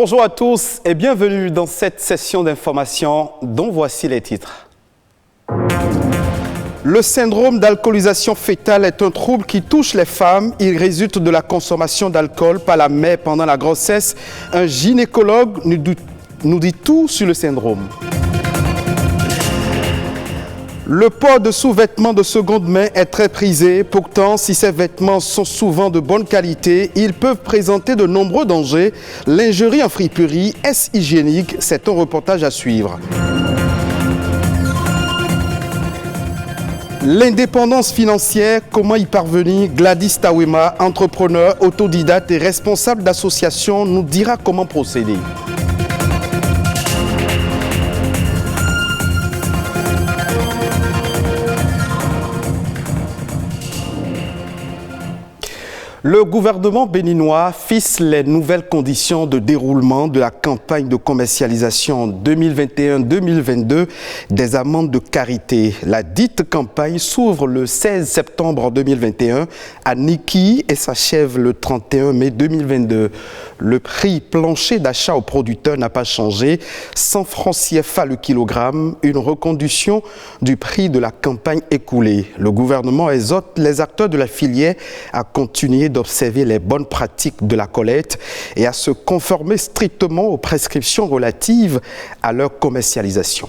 Bonjour à tous et bienvenue dans cette session d'information dont voici les titres. Le syndrome d'alcoolisation fœtale est un trouble qui touche les femmes. Il résulte de la consommation d'alcool par la mère pendant la grossesse. Un gynécologue nous dit tout sur le syndrome. Le port de sous-vêtements de seconde main est très prisé. Pourtant, si ces vêtements sont souvent de bonne qualité, ils peuvent présenter de nombreux dangers. Lingerie en friperie, est-ce hygiénique? C'est un reportage à suivre. L'indépendance financière, comment y parvenir? Gladys Tawema, entrepreneur, autodidacte et responsable d'association, nous dira comment procéder. Le gouvernement béninois fixe les nouvelles conditions de déroulement de la campagne de commercialisation 2021-2022 des amendes de karité. La dite campagne s'ouvre le 16 septembre 2021 à Niki et s'achève le 31 mai 2022. Le prix plancher d'achat aux producteurs n'a pas changé, 100 francs CFA le kilogramme, une reconduction du prix de la campagne écoulée. Le gouvernement exhorte les acteurs de la filière à continuer d'observer les bonnes pratiques de la collecte et à se conformer strictement aux prescriptions relatives à leur commercialisation.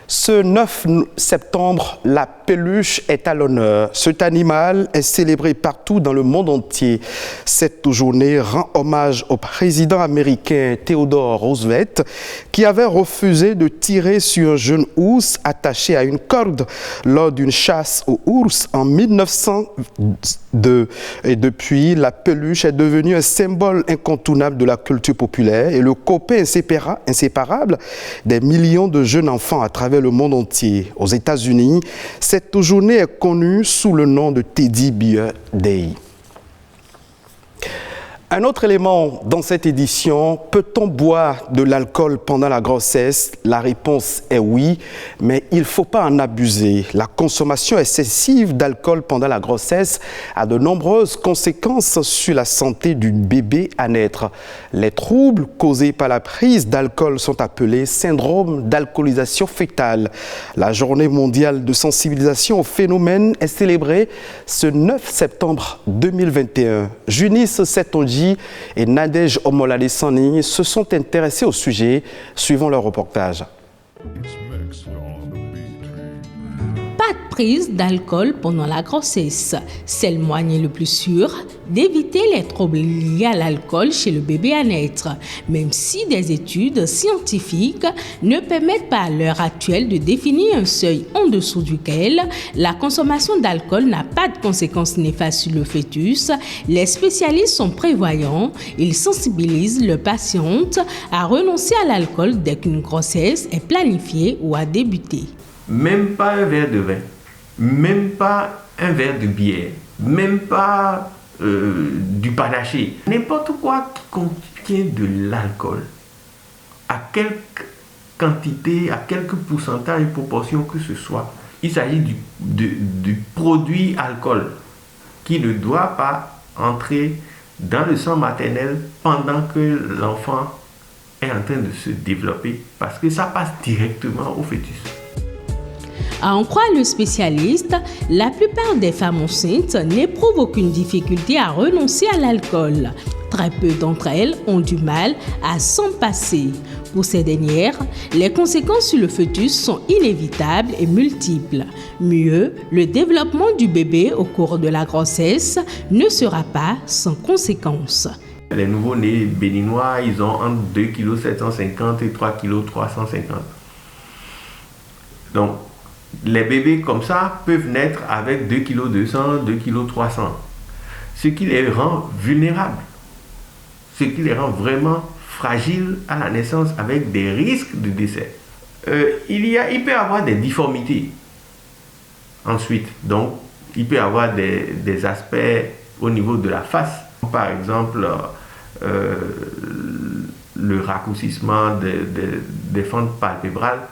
Ce 9 septembre, la peluche est à l'honneur. Cet animal est célébré partout dans le monde entier. Cette journée rend hommage au président américain Theodore Roosevelt qui avait refusé de tirer sur un jeune ours attaché à une corde lors d'une chasse aux ours en 1902. Et depuis, la peluche est devenue un symbole incontournable de la culture populaire et le copain inséparable des millions de jeunes enfants à travers le monde entier. Aux États-Unis, cette journée est connue sous le nom de Teddy Bear Day. Un autre élément dans cette édition, peut-on boire de l'alcool pendant la grossesse? La réponse est oui, mais il ne faut pas en abuser. La consommation excessive d'alcool pendant la grossesse a de nombreuses conséquences sur la santé du bébé à naître. Les troubles causés par la prise d'alcool sont appelés syndrome d'alcoolisation fœtale. La journée mondiale de sensibilisation au phénomène est célébrée ce 9 septembre 2021. Junice Setonji et Nadège Omoladesani se sont intéressés au sujet, suivant leur reportage. Pas de prise d'alcool pendant la grossesse. C'est le moyen le plus sûr d'éviter les troubles liés à l'alcool chez le bébé à naître, même si des études scientifiques ne permettent pas à l'heure actuelle de définir un seuil en dessous duquel la consommation d'alcool n'a pas de conséquences néfastes sur le fœtus. Les spécialistes sont prévoyants. Ils sensibilisent le patiente à renoncer à l'alcool dès qu'une grossesse est planifiée ou a débuté. Même pas un verre de vin, même pas un verre de bière, même pas du panaché. N'importe quoi qui contient de l'alcool, à quelque quantité, à quelque pourcentage, proportion que ce soit, il s'agit du produit alcool qui ne doit pas entrer dans le sang maternel pendant que l'enfant est en train de se développer, parce que ça passe directement au fœtus. À en croire le spécialiste, la plupart des femmes enceintes n'éprouvent aucune difficulté à renoncer à l'alcool. Très peu d'entre elles ont du mal à s'en passer. Pour ces dernières, les conséquences sur le fœtus sont inévitables et multiples. Mieux, le développement du bébé au cours de la grossesse ne sera pas sans conséquences. Les nouveau-nés béninois, ils ont entre 2,750 kg et 3,350 kg. Donc, les bébés comme ça peuvent naître avec 2,2 kg, 2,3 kg, ce qui les rend vulnérables, ce qui les rend vraiment fragiles à la naissance avec des risques de décès. Il peut y avoir des difformités ensuite, donc il peut y avoir des aspects au niveau de la face, par exemple le raccourcissement des fentes palpébrales.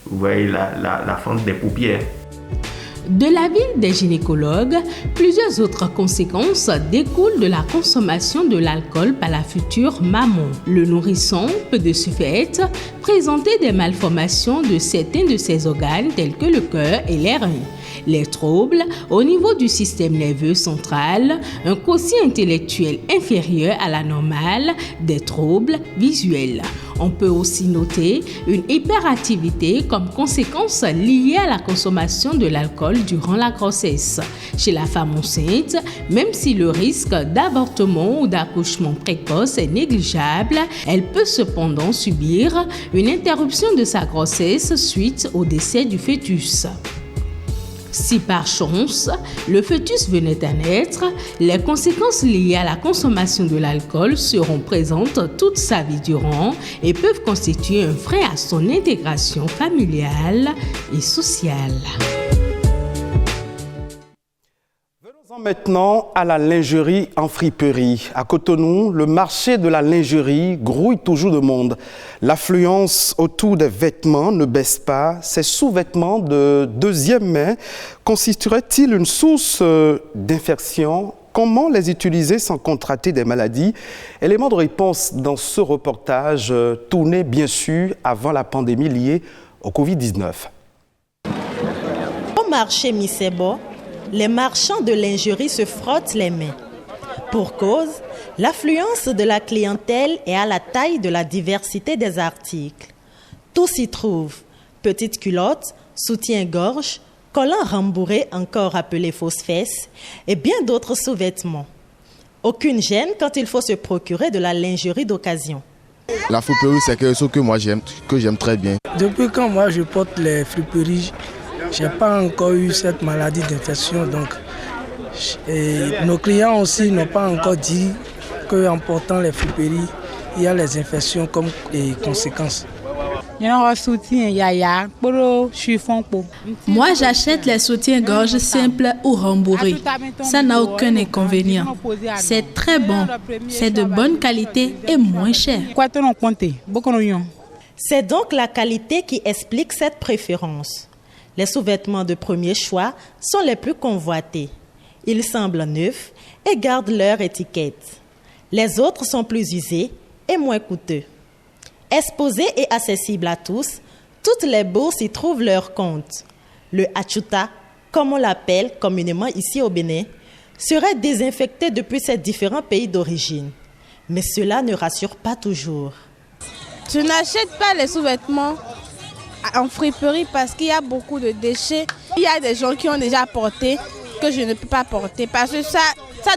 Vous voyez la fente des paupières. De l'avis des gynécologues, plusieurs autres conséquences découlent de la consommation de l'alcool par la future maman. Le nourrisson peut de ce fait présenter des malformations de certains de ses organes tels que le cœur et les reins. Les troubles au niveau du système nerveux central, un quotient intellectuel inférieur à la normale, des troubles visuels. On peut aussi noter une hyperactivité comme conséquence liée à la consommation de l'alcool durant la grossesse. Chez la femme enceinte, même si le risque d'avortement ou d'accouchement précoce est négligeable, elle peut cependant subir une interruption de sa grossesse suite au décès du fœtus. Si par chance, le fœtus venait à naître, les conséquences liées à la consommation de l'alcool seront présentes toute sa vie durant et peuvent constituer un frein à son intégration familiale et sociale. Venons-en maintenant à la lingerie en friperie. À Cotonou, le marché de la lingerie grouille toujours de monde. L'affluence autour des vêtements ne baisse pas. Ces sous-vêtements de deuxième main constitueraient-ils une source d'infection? Comment les utiliser sans contracter des maladies? Élément de réponse dans ce reportage tourné bien sûr avant la pandémie liée au Covid-19. Au marché Misebo, les marchands de lingerie se frottent les mains. Pour cause, l'affluence de la clientèle est à la taille de la diversité des articles. Tout s'y trouve, petites culottes, soutien-gorge, collants rembourrés encore appelés fausses fesses et bien d'autres sous-vêtements. Aucune gêne quand il faut se procurer de la lingerie d'occasion. La friperie, c'est quelque chose que moi j'aime très bien. Depuis quand moi je porte les friperies, je n'ai pas encore eu cette maladie d'infection. Donc, nos clients aussi n'ont pas encore dit qu'en portant les friperies, il y a les infections comme conséquences. Moi, j'achète les soutiens-gorge simples ou rembourrés. Ça n'a aucun inconvénient. C'est très bon. C'est de bonne qualité et moins cher. C'est donc la qualité qui explique cette préférence. Les sous-vêtements de premier choix sont les plus convoités. Ils semblent neufs et gardent leur étiquette. Les autres sont plus usés et moins coûteux. Exposés et accessibles à tous, toutes les bourses y trouvent leur compte. Le achuta, comme on l'appelle communément ici au Bénin, serait désinfecté depuis ces différents pays d'origine. Mais cela ne rassure pas toujours. Je n'achète pas les sous-vêtements en friperie parce qu'il y a beaucoup de déchets. Il y a des gens qui ont déjà porté que je ne peux pas porter parce que ça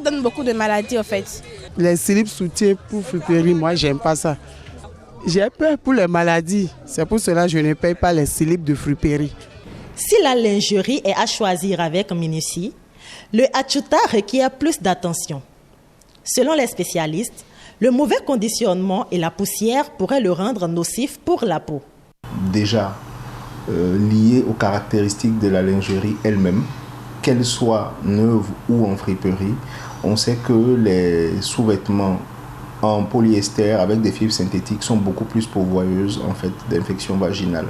donne beaucoup de maladies en fait. Les slips soutiens pour friperie, moi j'aime pas ça. J'ai peur pour les maladies. C'est pour cela que je ne paye pas les slips de friperie. Si la lingerie est à choisir avec minutie, le achuta requiert plus d'attention. Selon les spécialistes, le mauvais conditionnement et la poussière pourraient le rendre nocif pour la peau. Déjà lié aux caractéristiques de la lingerie elle-même, qu'elle soit neuve ou en friperie, on sait que les sous-vêtements en polyester avec des fibres synthétiques sont beaucoup plus pourvoyeuses en fait d'infections vaginales.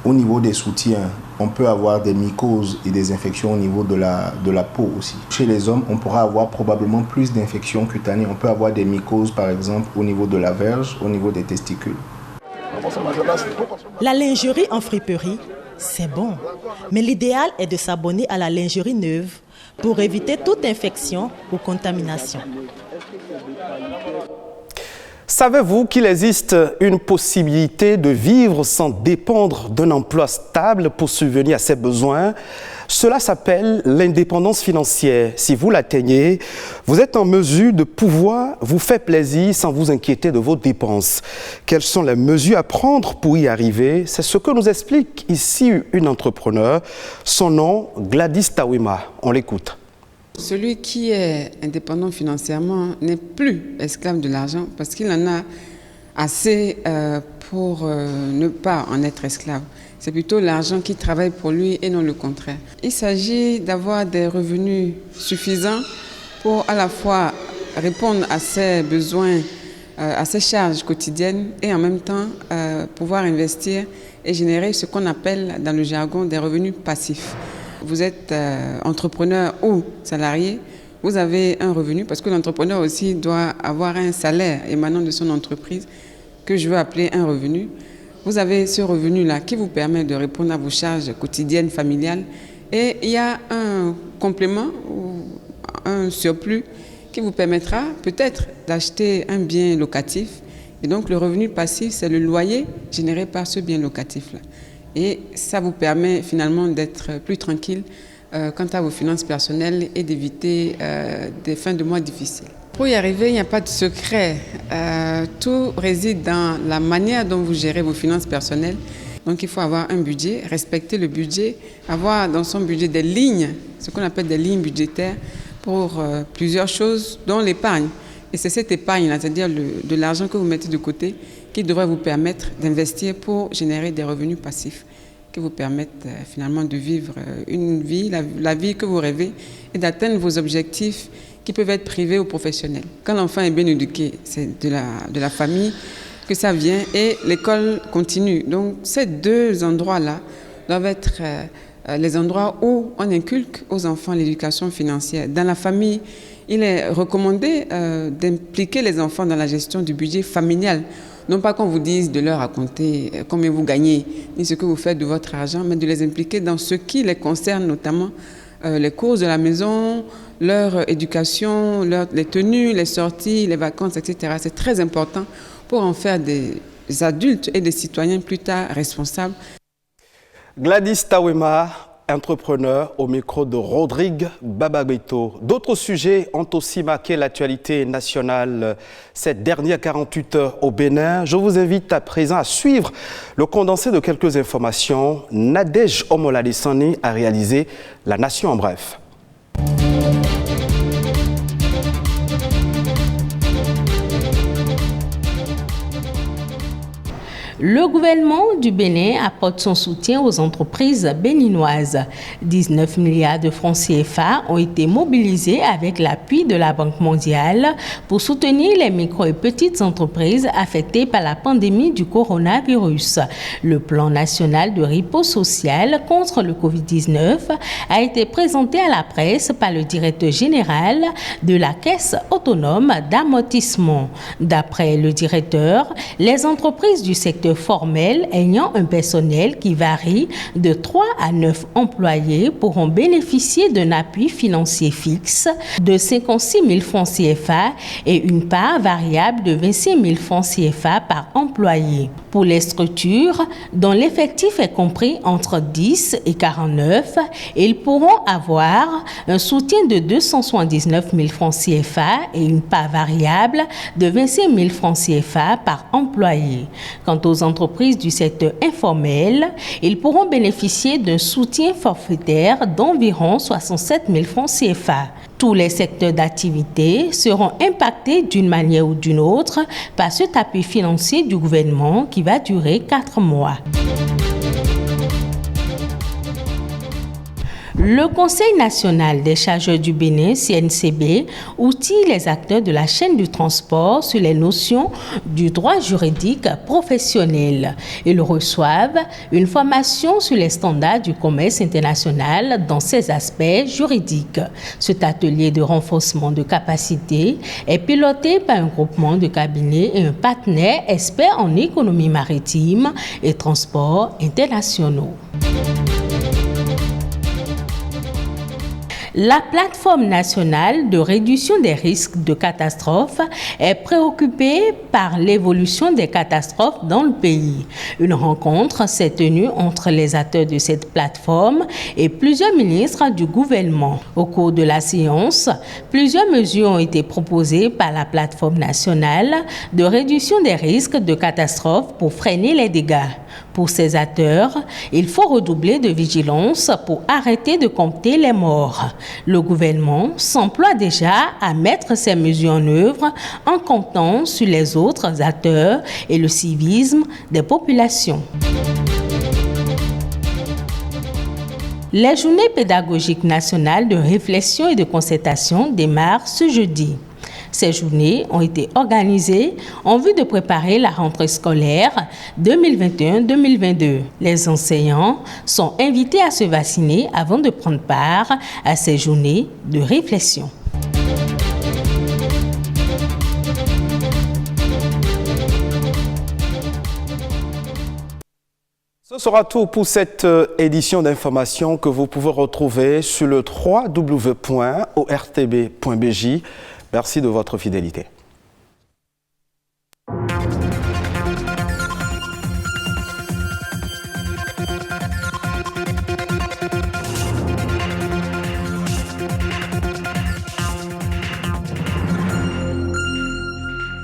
Au niveau des soutiens, on peut avoir des mycoses et des infections au niveau de la peau aussi. Chez les hommes, on pourra avoir probablement plus d'infections cutanées. On peut avoir des mycoses par exemple au niveau de la verge, au niveau des testicules. La lingerie en friperie, c'est bon. Mais l'idéal est de s'abonner à la lingerie neuve pour éviter toute infection ou contamination. Savez-vous qu'il existe une possibilité de vivre sans dépendre d'un emploi stable pour subvenir à ses besoins? Cela s'appelle l'indépendance financière. Si vous l'atteignez, vous êtes en mesure de pouvoir vous faire plaisir sans vous inquiéter de vos dépenses. Quelles sont les mesures à prendre pour y arriver? C'est ce que nous explique ici une entrepreneure. Son nom, Gladys Tawema. On l'écoute. Celui qui est indépendant financièrement n'est plus esclave de l'argent parce qu'il en a assez pour ne pas en être esclave. C'est plutôt l'argent qui travaille pour lui et non le contraire. Il s'agit d'avoir des revenus suffisants pour à la fois répondre à ses besoins, à ses charges quotidiennes et en même temps pouvoir investir et générer ce qu'on appelle dans le jargon des revenus passifs. vous êtes entrepreneur ou salarié, vous avez un revenu, parce que l'entrepreneur aussi doit avoir un salaire émanant de son entreprise, que je veux appeler un revenu. Vous avez ce revenu-là qui vous permet de répondre à vos charges quotidiennes, familiales. Et il y a un complément ou un surplus qui vous permettra peut-être d'acheter un bien locatif. Et donc le revenu passif, c'est le loyer généré par ce bien locatif-là. Et ça vous permet finalement d'être plus tranquille quant à vos finances personnelles et d'éviter des fins de mois difficiles. Pour y arriver, il n'y a pas de secret. Tout réside dans la manière dont vous gérez vos finances personnelles. Donc il faut avoir un budget, respecter le budget, avoir dans son budget des lignes, ce qu'on appelle des lignes budgétaires pour plusieurs choses, dont l'épargne. Et c'est cette épargne-là, c'est-à-dire de l'argent que vous mettez de côté, qui devrait vous permettre d'investir pour générer des revenus passifs qui vous permettent finalement de vivre une vie, la vie que vous rêvez et d'atteindre vos objectifs qui peuvent être privés ou professionnels. Quand l'enfant est bien éduqué, c'est de la famille que ça vient et l'école continue. Donc ces deux endroits-là doivent être les endroits où on inculque aux enfants l'éducation financière. Dans la famille, il est recommandé d'impliquer les enfants dans la gestion du budget familial. Non pas qu'on vous dise de leur raconter combien vous gagnez, ni ce que vous faites de votre argent, mais de les impliquer dans ce qui les concerne, notamment les courses de la maison, leur éducation, les tenues, les sorties, les vacances, etc. C'est très important pour en faire des adultes et des citoyens plus tard responsables. Gladys Tawema, entrepreneur au micro de Rodrigue Bababito. D'autres sujets ont aussi marqué l'actualité nationale cette dernière 48 heures au Bénin. Je vous invite à présent à suivre le condensé de quelques informations. Nadège Omoladesani a réalisé La Nation en bref. Le gouvernement du Bénin apporte son soutien aux entreprises béninoises. 19 milliards de francs CFA ont été mobilisés avec l'appui de la Banque mondiale pour soutenir les micro et petites entreprises affectées par la pandémie du coronavirus. Le plan national de riposte sociale contre le Covid-19 a été présenté à la presse par le directeur général de la Caisse autonome d'amortissement. D'après le directeur, les entreprises du secteur formel ayant un personnel qui varie de 3 à 9 employés pourront bénéficier d'un appui financier fixe de 56 000 francs CFA et une part variable de 26 000 francs CFA par employé. Pour les structures dont l'effectif est compris entre 10 et 49, ils pourront avoir un soutien de 279 000 francs CFA et une part variable de 26 000 francs CFA par employé. Quant aux entreprises du secteur informel, ils pourront bénéficier d'un soutien forfaitaire d'environ 67 000 francs CFA. Tous les secteurs d'activité seront impactés d'une manière ou d'une autre par cet appui financier du gouvernement qui va durer 4 mois. Le Conseil national des chargeurs du Bénin, CNCB, outille les acteurs de la chaîne du transport sur les notions du droit juridique professionnel. Ils reçoivent une formation sur les standards du commerce international dans ses aspects juridiques. Cet atelier de renforcement de capacité est piloté par un groupement de cabinets et un partenaire expert en économie maritime et transports internationaux. La plateforme nationale de réduction des risques de catastrophes est préoccupée par l'évolution des catastrophes dans le pays. Une rencontre s'est tenue entre les acteurs de cette plateforme et plusieurs ministres du gouvernement. Au cours de la séance, plusieurs mesures ont été proposées par la plateforme nationale de réduction des risques de catastrophes pour freiner les dégâts. Pour ces acteurs, il faut redoubler de vigilance pour arrêter de compter les morts. Le gouvernement s'emploie déjà à mettre ces mesures en œuvre en comptant sur les autres acteurs et le civisme des populations. Les journées pédagogiques nationales de réflexion et de concertation démarrent ce jeudi. Ces journées ont été organisées en vue de préparer la rentrée scolaire 2021-2022. Les enseignants sont invités à se vacciner avant de prendre part à ces journées de réflexion. Ce sera tout pour cette édition d'information que vous pouvez retrouver sur le www.ortb.bj. Merci de votre fidélité.